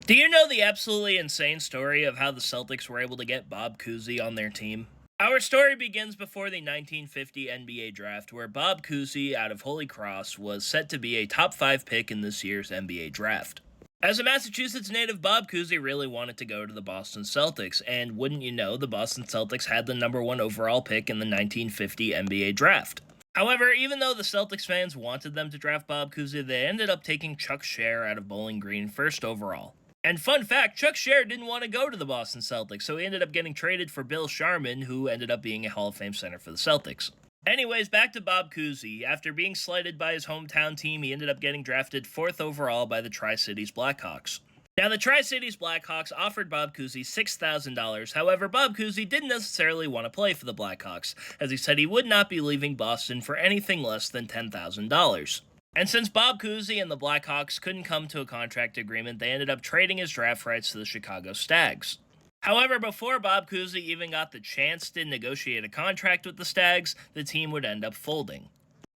Do you know the absolutely insane story of how the Celtics were able to get Bob Cousy on their team? Our story begins before the 1950 NBA draft, where Bob Cousy out of Holy Cross was set to be a top 5 pick in this year's NBA draft. As a Massachusetts native, Bob Cousy really wanted to go to the Boston Celtics, and wouldn't you know, the Boston Celtics had the number 1 overall pick in the 1950 NBA draft. However, even though the Celtics fans wanted them to draft Bob Cousy, they ended up taking Chuck Scher out of Bowling Green first overall. And fun fact, Chuck Scher didn't want to go to the Boston Celtics, so he ended up getting traded for Bill Sharman, who ended up being a Hall of Fame center for the Celtics. Anyways, back to Bob Cousy. After being slighted by his hometown team, he ended up getting drafted 4th overall by the Tri-Cities Blackhawks. Now, the Tri-Cities Blackhawks offered Bob Cousy $6,000, however, Bob Cousy didn't necessarily want to play for the Blackhawks, as he said he would not be leaving Boston for anything less than $10,000. And since Bob Cousy and the Blackhawks couldn't come to a contract agreement, they ended up trading his draft rights to the Chicago Stags. However, before Bob Cousy even got the chance to negotiate a contract with the Stags, the team would end up folding.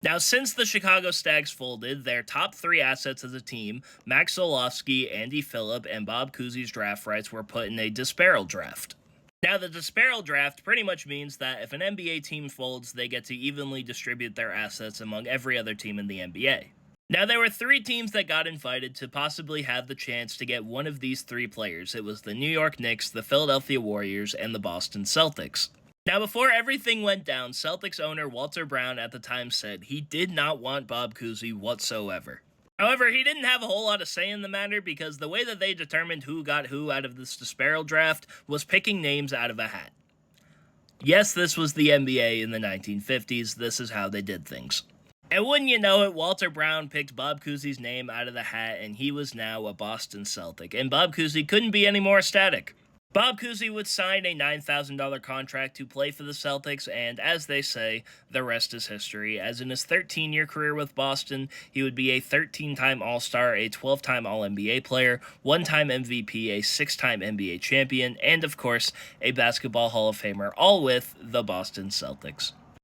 Now, since the Chicago Stags folded, their top 3 assets as a team, Max Zolofsky, Andy Phillip, and Bob Cousy's draft rights were put in a disbarrel draft. Now, the disbarrel draft pretty much means that if an NBA team folds, they get to evenly distribute their assets among every other team in the NBA. Now, there were 3 teams that got invited to possibly have the chance to get one of these 3 players. It was the New York Knicks, the Philadelphia Warriors, and the Boston Celtics. Now, before everything went down, Celtics owner Walter Brown at the time said he did not want Bob Cousy whatsoever. However, he didn't have a whole lot of say in the matter because the way that they determined who got who out of this disbarrel draft was picking names out of a hat. Yes, this was the NBA in the 1950s. This is how they did things. And wouldn't you know it, Walter Brown picked Bob Cousy's name out of the hat, and he was now a Boston Celtic. And Bob Cousy couldn't be any more ecstatic. Bob Cousy would sign a $9,000 contract to play for the Celtics, and as they say, the rest is history. As in his 13-year career with Boston, he would be a 13-time All-Star, a 12-time All-NBA player, 1-time MVP, a 6-time NBA champion, and of course, a Basketball Hall of Famer, all with the Boston Celtics.